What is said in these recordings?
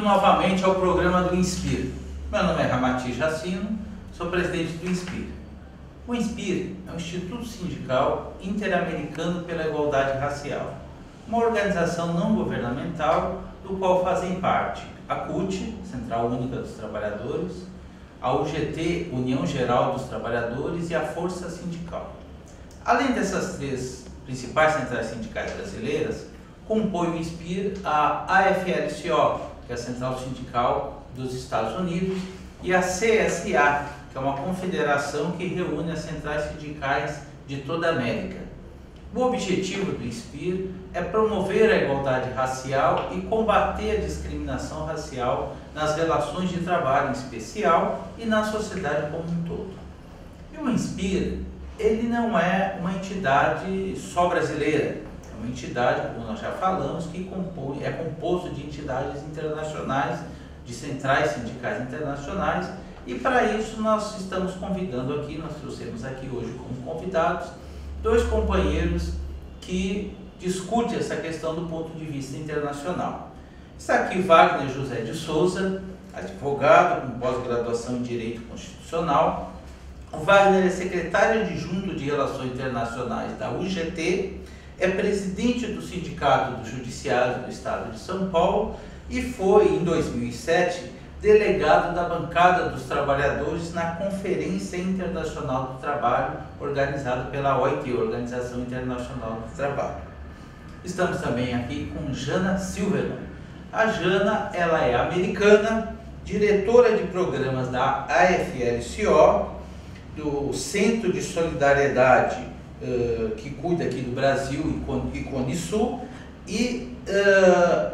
novamente ao programa do INSPIR. Meu nome é Ramati Jacino, sou presidente do INSPIR. O INSPIR é um Instituto Sindical Interamericano pela Igualdade Racial, uma organização não governamental do qual fazem parte a CUT, Central Única dos Trabalhadores, a UGT, União Geral dos Trabalhadores, e a Força Sindical. Além dessas três principais centrais sindicais brasileiras, compõe o INSPIR a AFL-CIO, que é a Central Sindical dos Estados Unidos, e a CSA, que é uma confederação que reúne as centrais sindicais de toda a América. O objetivo do INSPIR é promover a igualdade racial e combater a discriminação racial nas relações de trabalho em especial e na sociedade como um todo. E o INSPIR, ele não é uma entidade só brasileira, é uma entidade, como nós já falamos, que é composto de entidades internacionais, de centrais sindicais internacionais, e para isso nós estamos convidando aqui, nós trouxemos aqui hoje como convidados, dois companheiros que discutem essa questão do ponto de vista internacional. Está aqui Wagner José de Souza, advogado com pós-graduação em Direito Constitucional. O Wagner é secretário adjunto de Relações Internacionais da UGT, é presidente do Sindicato do Judiciário do Estado de São Paulo e foi, em 2007, delegado da Bancada dos Trabalhadores na Conferência Internacional do Trabalho, organizada pela OIT, Organização Internacional do Trabalho. Estamos também aqui com Jana Silverman. A Jana, ela é americana, diretora de programas da AFL-CIO, do Centro de Solidariedade que cuida aqui do Brasil e CONISUL, e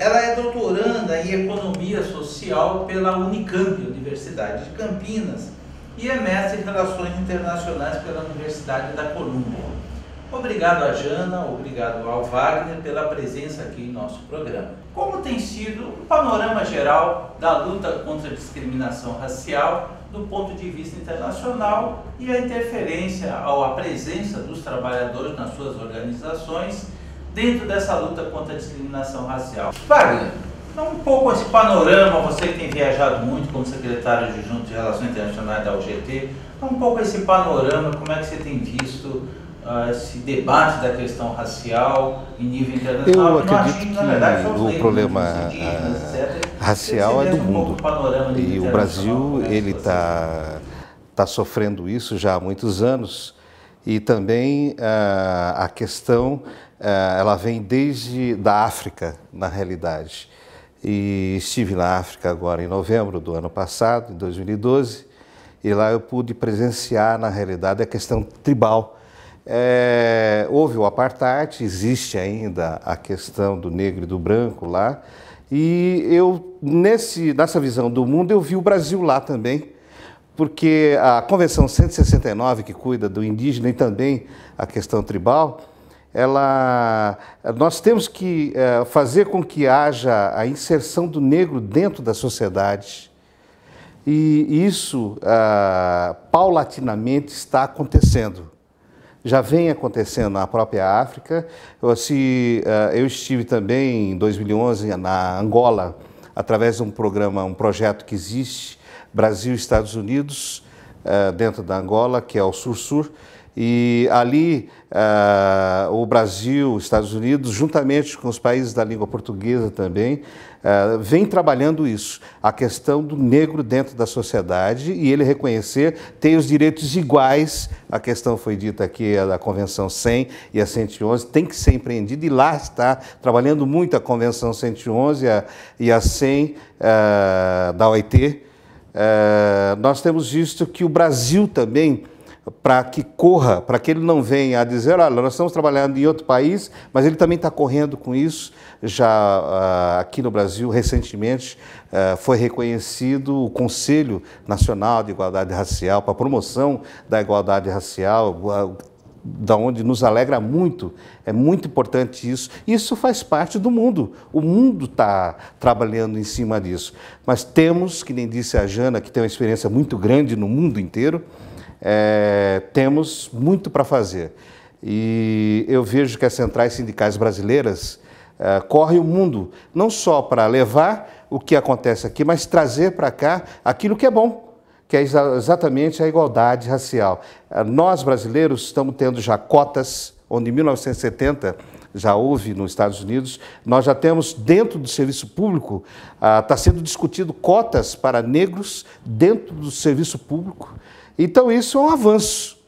ela é doutoranda em Economia Social pela Unicamp, Universidade de Campinas, e é mestre em Relações Internacionais pela Universidade da Colômbia. Obrigado a Jana, obrigado ao Wagner pela presença aqui em nosso programa. Como tem sido um panorama geral da luta contra a discriminação racial do ponto de vista internacional e a interferência ou a presença dos trabalhadores nas suas organizações dentro dessa luta contra a discriminação racial? Wagner, dá um pouco esse panorama, você que tem viajado muito como secretário adjunto de Relações Internacionais da UGT, dá um pouco esse panorama, como é que você tem visto esse debate da questão racial em nível internacional? Eu acredito que o problema racial é do mundo, e o Brasil ele está sofrendo isso já há muitos anos, e também a questão ela vem desde da África, na realidade. E estive na África agora em novembro do ano passado, em 2012, e lá eu pude presenciar, na realidade, a questão tribal. Houve o apartheid, existe ainda a questão do negro e do branco lá, e eu, nessa visão do mundo, eu vi o Brasil lá também, porque a Convenção 169, que cuida do indígena e também a questão tribal, nós temos que fazer com que haja a inserção do negro dentro da sociedade, e isso paulatinamente está acontecendo. Já vem acontecendo na própria África. Eu estive também em 2011 na Angola, através de um projeto que existe, Brasil e Estados Unidos, dentro da Angola, que é o Sur-Sur, e ali o Brasil, os Estados Unidos, juntamente com os países da língua portuguesa também, vem trabalhando isso, a questão do negro dentro da sociedade, e ele reconhecer, ter os direitos iguais. A questão foi dita aqui, da Convenção 100 e a 111, tem que ser empreendida, e lá está trabalhando muito a Convenção 111 e a 100 da OIT. Nós temos visto que o Brasil também, para que corra, para que ele não venha a dizer, olha, nós estamos trabalhando em outro país, mas ele também está correndo com isso. Já aqui no Brasil, recentemente, foi reconhecido o Conselho Nacional de Igualdade Racial, para a promoção da igualdade racial, da onde nos alegra muito. É muito importante isso. Isso faz parte do mundo. O mundo está trabalhando em cima disso. Mas temos, que nem disse a Jana, que tem uma experiência muito grande no mundo inteiro, temos muito para fazer. E eu vejo que as centrais sindicais brasileiras corre o mundo, não só para levar o que acontece aqui, mas trazer para cá aquilo que é bom, que é exatamente a igualdade racial. Nós, brasileiros, estamos tendo já cotas, onde em 1970 já houve nos Estados Unidos, nós já temos dentro do serviço público, está sendo discutido cotas para negros dentro do serviço público. Então isso é um avanço.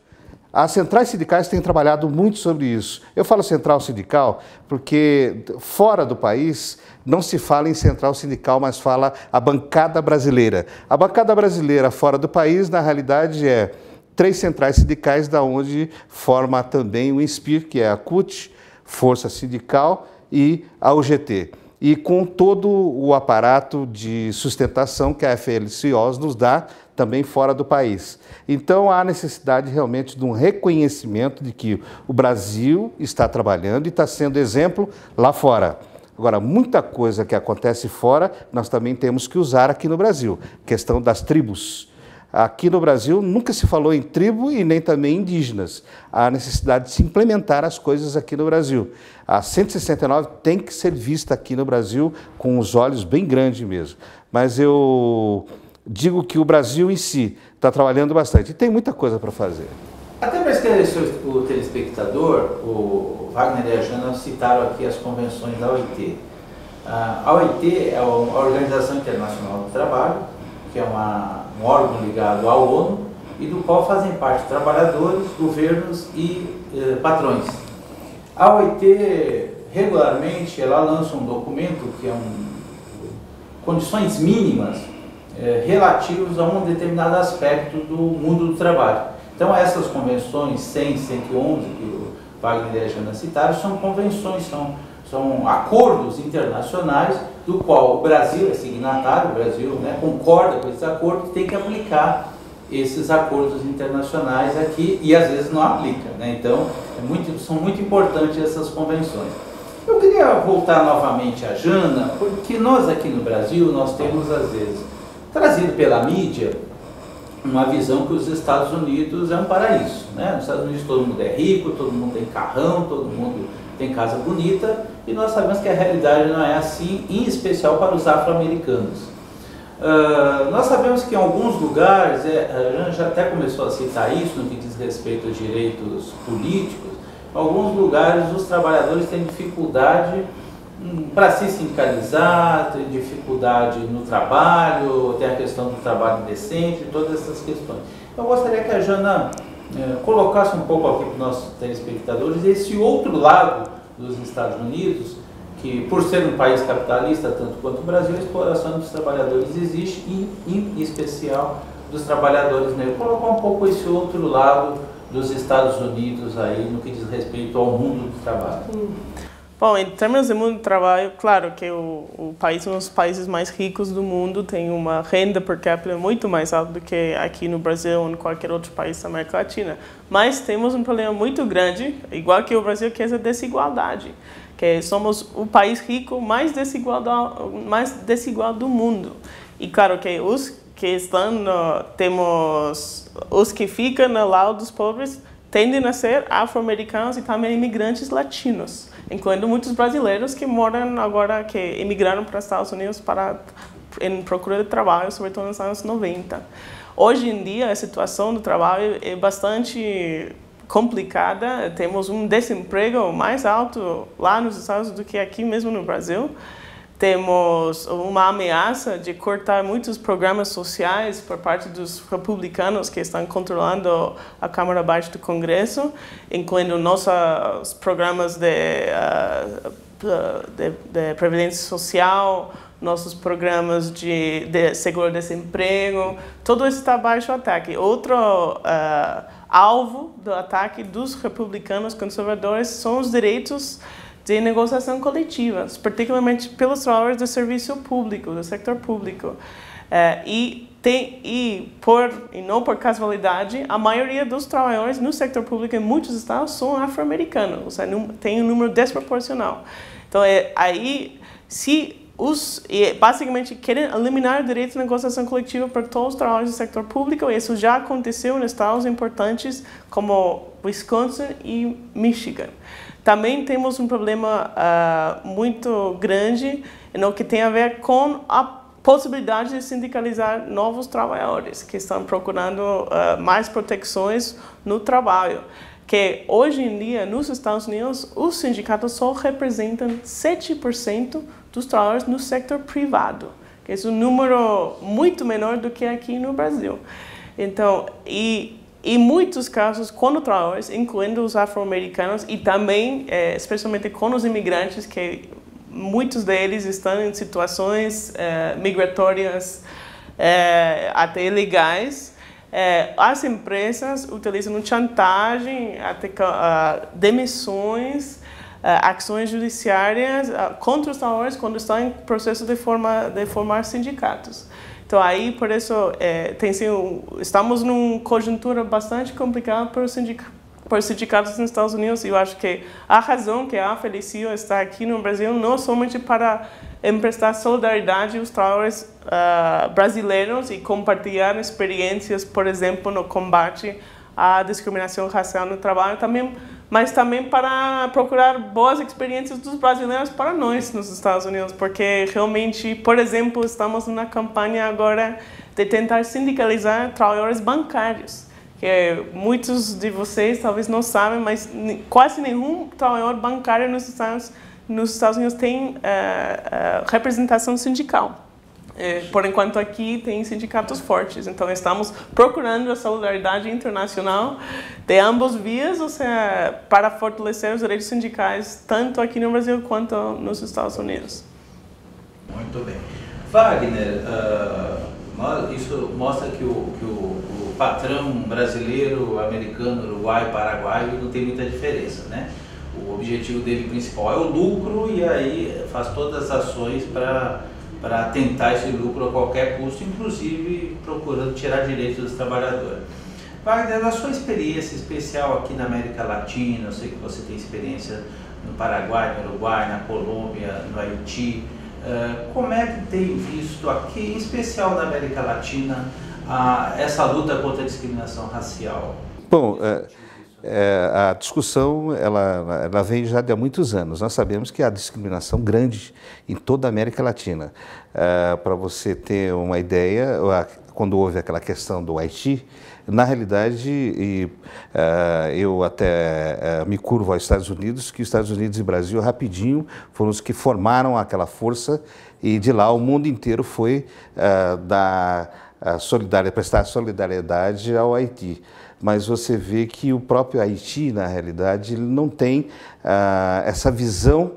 As centrais sindicais têm trabalhado muito sobre isso. Eu falo central sindical porque fora do país não se fala em central sindical, mas fala a bancada brasileira. A bancada brasileira fora do país, na realidade, é 3 centrais sindicais, da onde forma também o INSPIR, que é a CUT, Força Sindical, e a UGT. E com todo o aparato de sustentação que a FL-CIOS nos dá, também fora do país. Então, há necessidade realmente de um reconhecimento de que o Brasil está trabalhando e está sendo exemplo lá fora. Agora, muita coisa que acontece fora, nós também temos que usar aqui no Brasil. Questão das tribos. Aqui no Brasil nunca se falou em tribo e nem também indígenas. Há necessidade de se implementar as coisas aqui no Brasil. A 169 tem que ser vista aqui no Brasil com os olhos bem grandes mesmo. Mas eu digo que o Brasil em si está trabalhando bastante e tem muita coisa para fazer. Até para esclarecer o telespectador, o Wagner e a Jana citaram aqui as convenções da OIT. A OIT é a Organização Internacional do Trabalho, que é um órgão ligado à ONU e do qual fazem parte trabalhadores, governos e patrões. A OIT, regularmente, ela lança um documento que é condições mínimas relativas a um determinado aspecto do mundo do trabalho. Então, essas convenções 100, 111, que o Wagner e a Jana citaram, são convenções, são acordos internacionais do qual o Brasil é signatário, o Brasil concorda com esses acordos, tem que aplicar esses acordos internacionais aqui e às vezes não aplica. Então, são muito importantes essas convenções. Eu queria voltar novamente à Jana, porque nós aqui no Brasil, nós temos às vezes trazido pela mídia uma visão que os Estados Unidos é um paraíso. Nos Estados Unidos todo mundo é rico, todo mundo tem carrão, todo mundo tem casa bonita, e nós sabemos que a realidade não é assim, em especial para os afro-americanos. Nós sabemos que em alguns lugares, a Jana já até começou a citar isso no que diz respeito aos direitos políticos, em alguns lugares os trabalhadores têm dificuldade para se sindicalizar, tem dificuldade no trabalho, tem a questão do trabalho indecente, todas essas questões. Eu gostaria que a Jana colocasse um pouco aqui para os nossos telespectadores esse outro lado dos Estados Unidos, que por ser um país capitalista, tanto quanto o Brasil, a exploração dos trabalhadores existe, em especial dos trabalhadores negros. Colocar um pouco esse outro lado dos Estados Unidos aí no que diz respeito ao mundo do trabalho. Bom, em termos de mundo do trabalho, claro que o país, um dos países mais ricos do mundo, tem uma renda per capita muito mais alta do que aqui no Brasil ou em qualquer outro país da América Latina. Mas temos um problema muito grande, igual que o Brasil, que é a desigualdade. Que somos o país rico mais desigual do mundo. E claro que os que os que ficam no lado dos pobres tendem a ser afro-americanos e também imigrantes latinos, incluindo muitos brasileiros que moram agora, que emigraram para os Estados Unidos em procura de trabalho, sobretudo nos anos 90. Hoje em dia, a situação do trabalho é bastante complicada. Temos um desemprego mais alto lá nos Estados Unidos do que aqui mesmo no Brasil. Temos uma ameaça de cortar muitos programas sociais por parte dos republicanos que estão controlando a Câmara Baixa do Congresso, incluindo nossos programas de previdência social, nossos programas de seguro-desemprego. Tudo isso está baixo ataque. Outro alvo do ataque dos republicanos conservadores são os direitos de negociação coletiva, particularmente pelos trabalhadores do serviço público, do setor público. E não por casualidade, a maioria dos trabalhadores no setor público em muitos estados são afro-americanos, ou seja, tem um número desproporcional. Então, aí, se basicamente querem eliminar o direito de negociação coletiva para todos os trabalhadores do setor público, e isso já aconteceu em estados importantes como Wisconsin e Michigan. Também temos um problema muito grande no que tem a ver com a possibilidade de sindicalizar novos trabalhadores que estão procurando mais proteções no trabalho. Que hoje em dia, nos Estados Unidos, os sindicatos só representam 7% dos trabalhadores no setor privado, que é um número muito menor do que aqui no Brasil. Então, em muitos casos, quando trabalhadores, incluindo os afro-americanos e também, especialmente com os imigrantes, que muitos deles estão em situações migratórias até ilegais, as empresas utilizam chantagem, até demissões, ações judiciárias contra os trabalhadores quando estão em processo de formar sindicatos. Então aí, por isso, estamos numa conjuntura bastante complicada para os sindicatos nos Estados Unidos. E eu acho que a razão que a Felicio está aqui no Brasil não somente para emprestar solidariedade aos trabalhadores brasileiros e compartilhar experiências, por exemplo, no combate à discriminação racial no trabalho, mas também para procurar boas experiências dos brasileiros para nós nos Estados Unidos, porque realmente, por exemplo, estamos numa campanha agora de tentar sindicalizar trabalhadores bancários, que muitos de vocês talvez não sabem, mas quase nenhum trabalhador bancário nos Estados Unidos tem representação sindical. Por enquanto aqui tem sindicatos fortes, então estamos procurando a solidariedade internacional de ambos vias, ou seja, para fortalecer os direitos sindicais tanto aqui no Brasil quanto nos Estados Unidos. Muito bem. Wagner, isso mostra que o patrão brasileiro, americano, uruguaio, paraguaio não tem muita diferença, né? O objetivo dele principal é o lucro e aí faz todas as ações para tentar esse lucro a qualquer custo, inclusive procurando tirar direitos dos trabalhadores. Wagner, na sua experiência especial aqui na América Latina, eu sei que você tem experiência no Paraguai, no Uruguai, na Colômbia, no Haiti, como é que tem visto aqui, em especial na América Latina, essa luta contra a discriminação racial? Bom, a discussão ela vem já de há muitos anos. Nós sabemos que há discriminação grande em toda a América Latina. Para você ter uma ideia, quando houve aquela questão do Haiti, na realidade, eu até me curvo aos Estados Unidos, que os Estados Unidos e o Brasil rapidinho foram os que formaram aquela força e de lá o mundo inteiro foi prestar solidariedade ao Haiti. Mas você vê que o próprio Haiti, na realidade, ele não tem essa visão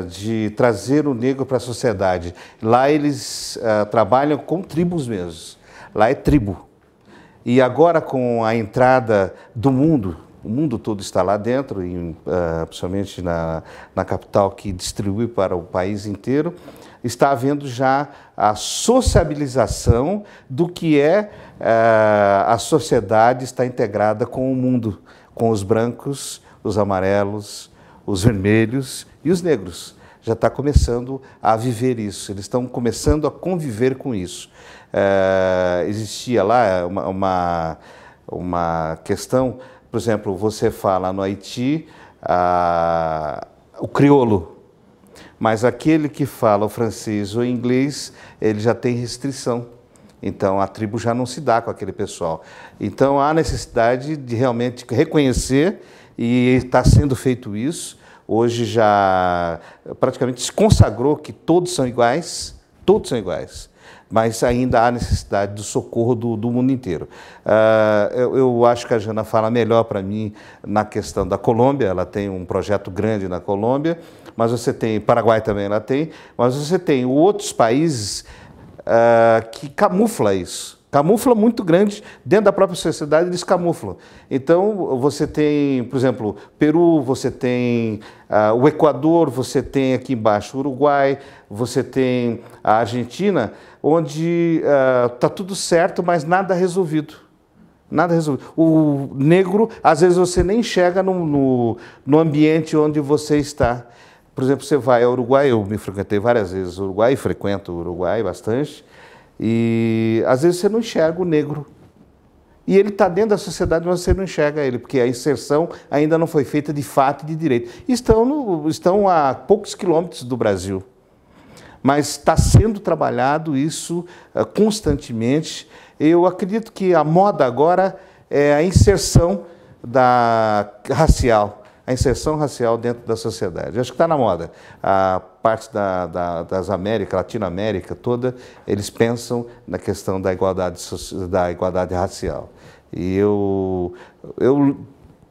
de trazer o negro para a sociedade. Lá eles trabalham com tribos mesmo. Lá é tribo. E agora com a entrada do mundo, o mundo todo está lá dentro, principalmente na capital que distribui para o país inteiro, está havendo já a sociabilização do que a sociedade está integrada com o mundo, com os brancos, os amarelos, os vermelhos e os negros. Já está começando a viver isso, eles estão começando a conviver com isso. Existia lá uma questão, por exemplo, você fala no Haiti o crioulo, mas aquele que fala o francês ou o inglês, ele já tem restrição. Então, a tribo já não se dá com aquele pessoal. Então, há necessidade de realmente reconhecer, e está sendo feito isso. Hoje já praticamente se consagrou que todos são iguais, mas ainda há necessidade do socorro do mundo inteiro. Eu acho que a Jana fala melhor para mim na questão da Colômbia, ela tem um projeto grande na Colômbia, mas você tem, Paraguai também ela tem, mas você tem outros países que camuflam isso. Camufla muito grande, dentro da própria sociedade eles camuflam. Então, você tem, por exemplo, Peru, você tem o Equador, você tem aqui embaixo o Uruguai, você tem a Argentina, onde está tudo certo, mas nada resolvido. Nada resolvido. O negro, às vezes você nem chega no ambiente onde você está. Por exemplo, você vai ao Uruguai, eu me frequentei várias vezes o Uruguai, e frequento o Uruguai bastante, e às vezes você não enxerga o negro. E ele está dentro da sociedade, mas você não enxerga ele, porque a inserção ainda não foi feita de fato e de direito. Estão a poucos quilômetros do Brasil, mas está sendo trabalhado isso constantemente. Eu acredito que a moda agora é a inserção racial. A inserção racial dentro da sociedade. Acho que está na moda. A parte das Américas, Latinoamérica toda, eles pensam na questão da igualdade racial. E eu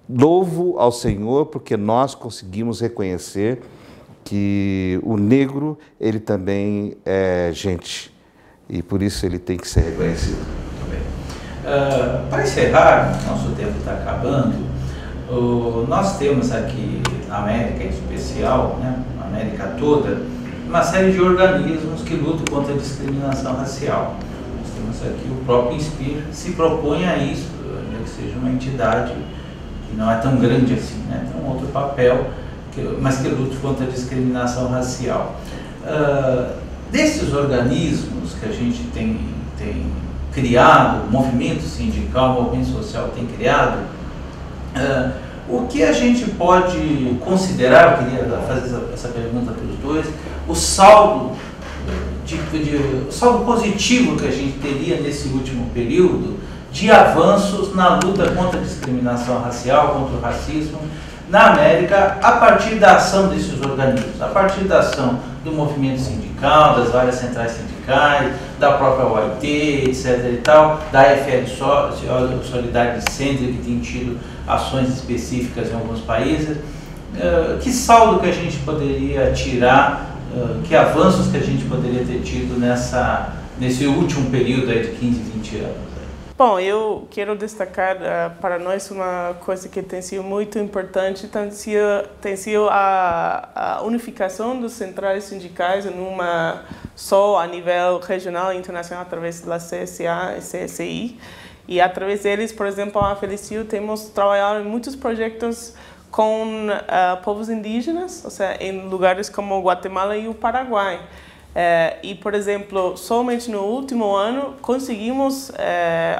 louvo ao Senhor porque nós conseguimos reconhecer que o negro, ele também é gente. E por isso ele tem que ser reconhecido. Muito bem. Para encerrar, nosso tempo está acabando. Nós temos aqui na América em especial, né, na América toda, uma série de organismos que lutam contra a discriminação racial. Nós temos aqui o próprio INSPIR, se propõe a isso, que seja uma entidade que não é tão grande assim, né, tem um outro papel, mas que luta contra a discriminação racial. Desses organismos que a gente tem criado, o movimento sindical, o movimento social tem criado, o que a gente pode considerar, eu queria fazer essa pergunta para os dois, o saldo positivo que a gente teria nesse último período de avanços na luta contra a discriminação racial, contra o racismo na América, a partir da ação desses organismos, a partir da ação do movimento sindical, das várias centrais sindicais, da própria OIT, etc. e tal, da FL Solidarity Center, que tem tido ações específicas em alguns países. Que saldo que a gente poderia tirar, que avanços que a gente poderia ter tido nesse último período aí de 15, 20 anos? Bom, eu quero destacar para nós uma coisa que tem sido muito importante, tem sido a unificação dos centrais sindicais numa só a nível regional e internacional através da CSA e CSI. E através deles, por exemplo, a FLCU temos trabalhado em muitos projetos com povos indígenas, ou seja, em lugares como Guatemala e o Paraguai. E, por exemplo, somente no último ano conseguimos,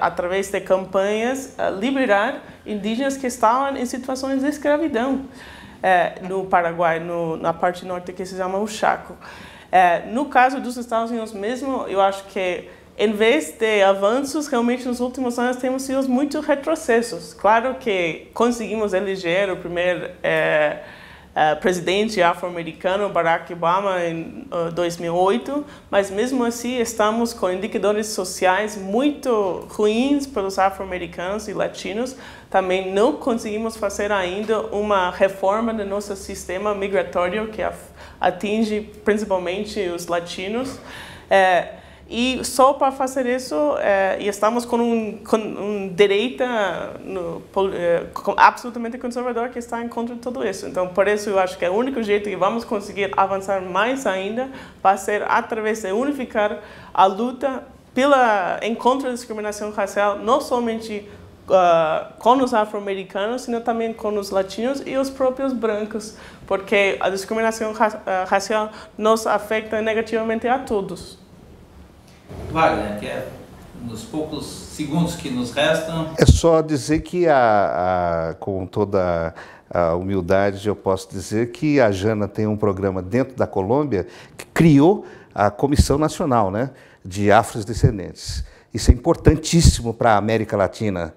através de campanhas, liberar indígenas que estavam em situações de escravidão no Paraguai, na parte norte que se chama o Chaco. No caso dos Estados Unidos mesmo, eu acho que, em vez de avanços, realmente nos últimos anos temos tido muitos retrocessos. Claro que conseguimos eleger o primeiro presidente afro-americano, Barack Obama, em 2008, mas mesmo assim estamos com indicadores sociais muito ruins para os afro-americanos e latinos. Também não conseguimos fazer ainda uma reforma do nosso sistema migratório que atinge principalmente os latinos. E só para fazer isso, estamos com um direita absolutamente conservador que está em contra de tudo isso. Então, por isso, eu acho que o único jeito que vamos conseguir avançar mais ainda vai ser através de unificar a luta em contra da discriminação racial, não somente com os afro-americanos, sino também com os latinos e os próprios brancos, porque a discriminação racial nos afeta negativamente a todos. Wagner, que nos poucos segundos que nos restam... É só dizer que, com toda a humildade, eu posso dizer que a Jana tem um programa dentro da Colômbia que criou a Comissão Nacional, né, de Afrodescendentes. Isso é importantíssimo para a América Latina,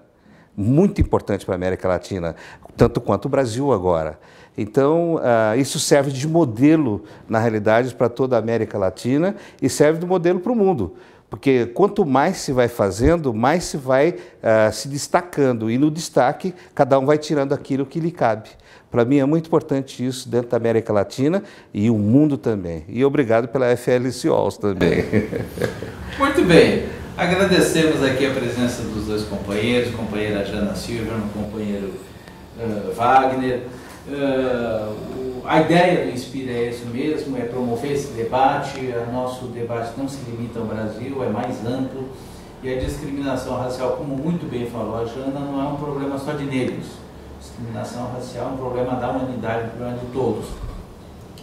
muito importante para a América Latina, tanto quanto o Brasil agora. Então, isso serve de modelo, na realidade, para toda a América Latina e serve de modelo para o mundo. Porque quanto mais se vai fazendo, mais se vai se destacando. E no destaque, cada um vai tirando aquilo que lhe cabe. Para mim é muito importante isso dentro da América Latina e o mundo também. E obrigado pela FL-CIOLS também. Muito bem. Agradecemos aqui a presença dos dois companheiros, companheira Jana Silva, companheiro Wagner. A ideia do INSPIR é isso mesmo, é promover esse debate. O nosso debate não se limita ao Brasil, é mais amplo. E a discriminação racial, como muito bem falou a Jana, não é um problema só de negros. A discriminação racial é um problema da humanidade, um problema de todos.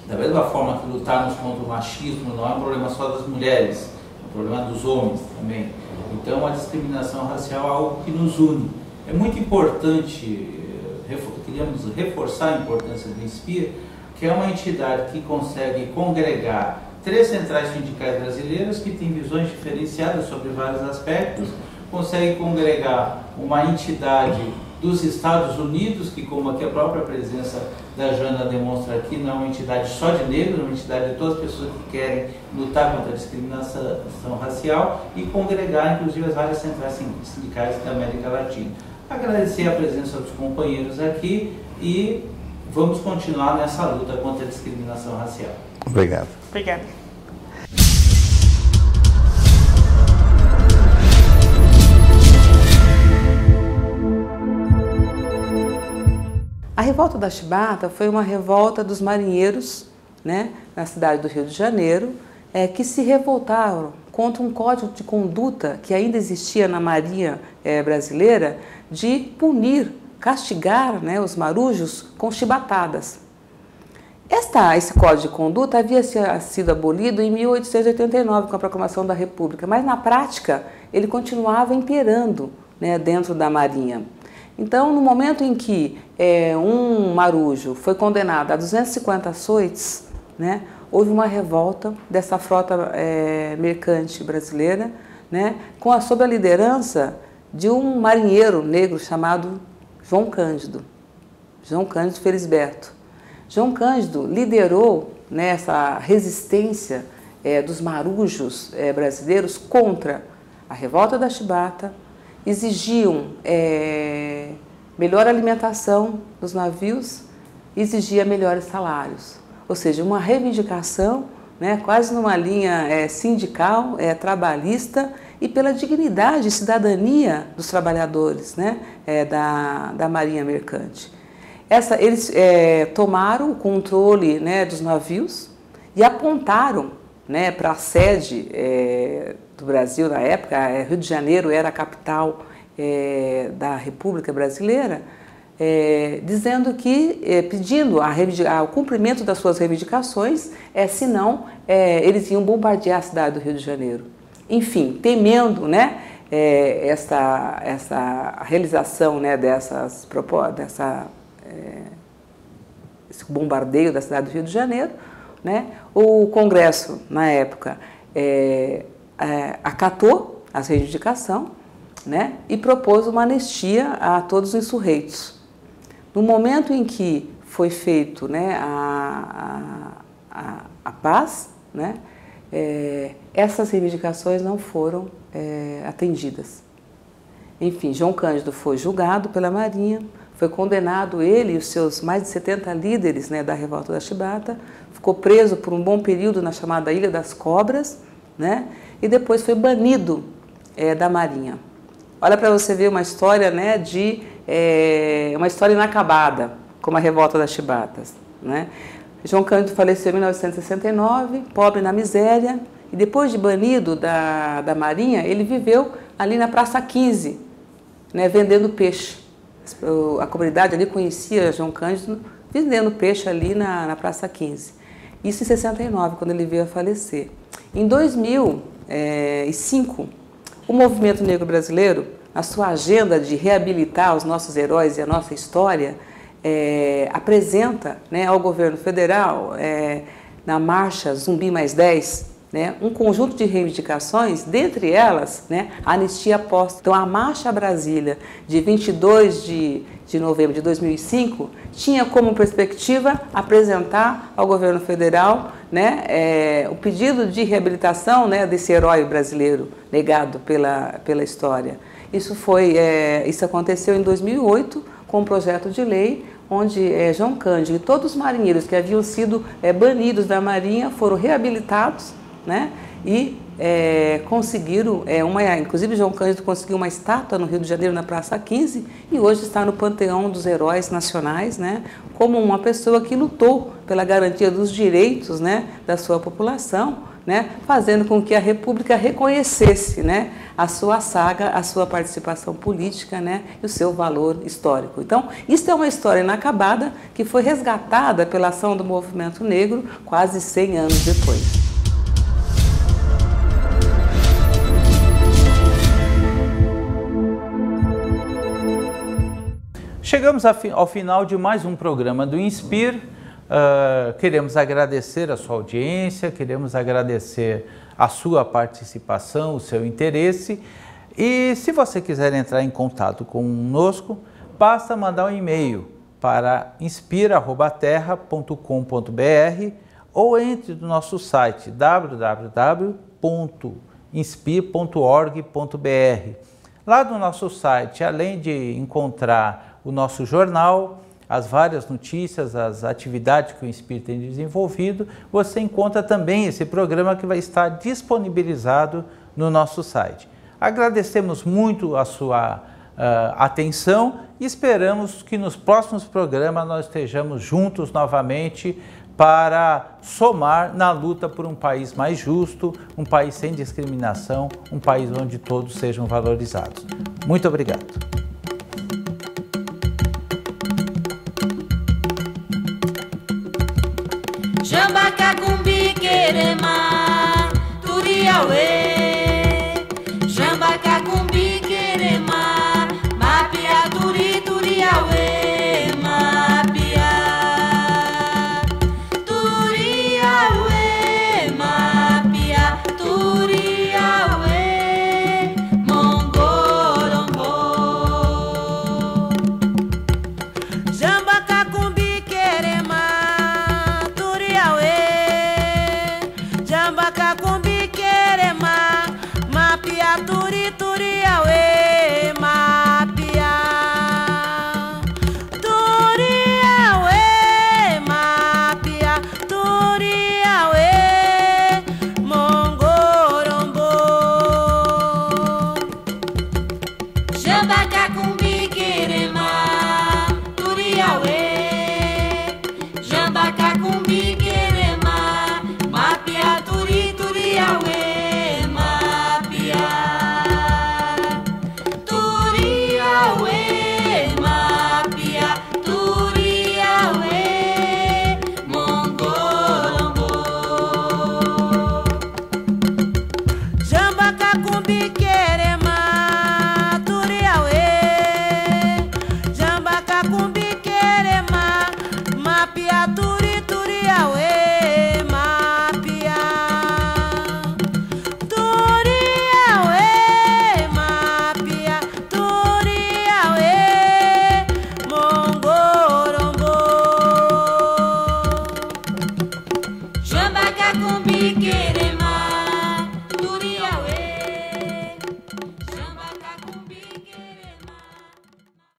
Da mesma forma que lutarmos contra o machismo não é um problema só das mulheres, é um problema dos homens também. Então a discriminação racial é algo que nos une. É muito importante, queríamos reforçar a importância do INSPIR, que é uma entidade que consegue congregar 3 centrais sindicais brasileiras que têm visões diferenciadas sobre vários aspectos, consegue congregar uma entidade dos Estados Unidos, que, como aqui a própria presença da Jana demonstra aqui, não é uma entidade só de negros, é uma entidade de todas as pessoas que querem lutar contra a discriminação racial, e congregar inclusive as várias centrais sindicais da América Latina. Agradecer a presença dos companheiros aqui e vamos continuar nessa luta contra a discriminação racial. Obrigado. Obrigada. A revolta da Chibata foi uma revolta dos marinheiros, né, na cidade do Rio de Janeiro, que se revoltaram contra um código de conduta que ainda existia na Marinha brasileira de punir, castigar, né, os marujos com chibatadas. Esse código de conduta havia sido abolido em 1889 com a proclamação da República, mas na prática ele continuava imperando, né, dentro da Marinha. Então, no momento em que um marujo foi condenado a 250 açoites, né, houve uma revolta dessa frota mercante brasileira, né, sob a liderança de um marinheiro negro chamado João Cândido Felisberto. João Cândido liderou, né, essa resistência dos marujos brasileiros contra a revolta da Chibata. Exigiam melhor alimentação dos navios, exigia melhores salários, ou seja, uma reivindicação, né, quase numa linha sindical, trabalhista, e pela dignidade e cidadania dos trabalhadores, né, da Marinha Mercante. Eles tomaram o controle, né, dos navios e apontaram, né, para a sede do Brasil na época. Rio de Janeiro era a capital da República Brasileira, dizendo que, pedindo o cumprimento das suas reivindicações, senão eles iam bombardear a cidade do Rio de Janeiro. Enfim, temendo, né, essa realização, né, esse bombardeio da cidade do Rio de Janeiro, né, o Congresso, na época, acatou a reivindicação, né, e propôs uma anistia a todos os insurreitos. No momento em que foi feito, né, a paz, né, essas reivindicações não foram atendidas. Enfim, João Cândido foi julgado pela Marinha, foi condenado, ele e os seus mais de 70 líderes, né, da revolta da Chibata, ficou preso por um bom período na chamada Ilha das Cobras, né, e depois foi banido da Marinha. Olha para você ver uma história, né, uma história inacabada, como a revolta das Chibatas, né? João Cândido faleceu em 1969, pobre na miséria, e depois de banido da Marinha, ele viveu ali na Praça 15, né, vendendo peixe. A comunidade ali conhecia João Cândido vendendo peixe ali na Praça 15. Isso em 69, quando ele veio a falecer. Em 2005, o movimento negro brasileiro, na sua agenda de reabilitar os nossos heróis e a nossa história, apresenta, né, ao governo federal, na marcha Zumbi mais 10, né, um conjunto de reivindicações, dentre elas, né, a anistia póstuma. Então, a Marcha Brasília, de 22 de novembro de 2005, tinha como perspectiva apresentar ao governo federal, né, o pedido de reabilitação, né, desse herói brasileiro negado pela história. Isso aconteceu em 2008, com um projeto de lei, onde João Cândido e todos os marinheiros que haviam sido banidos da Marinha foram reabilitados, né, e conseguiram, inclusive João Cândido conseguiu uma estátua no Rio de Janeiro, na Praça 15, e hoje está no Panteão dos Heróis Nacionais, né, como uma pessoa que lutou pela garantia dos direitos, né, da sua população, né, fazendo com que a República reconhecesse, né, a sua saga, a sua participação política, né, e o seu valor histórico. Então, isso é uma história inacabada que foi resgatada pela ação do movimento negro quase 100 anos depois. Chegamos ao final de mais um programa do Inspire. Queremos agradecer a sua audiência, queremos agradecer a sua participação, o seu interesse. E se você quiser entrar em contato conosco, basta mandar um e-mail para inspira@terra.com.br ou entre no nosso site www.inspire.org.br. Lá no nosso site, além de encontrar o nosso jornal, as várias notícias, as atividades que o Inspire tem desenvolvido, você encontra também esse programa que vai estar disponibilizado no nosso site. Agradecemos muito a sua atenção e esperamos que nos próximos programas nós estejamos juntos novamente para somar na luta por um país mais justo, um país sem discriminação, um país onde todos sejam valorizados. Muito obrigado. Jambacacumbi querema, Turiauê.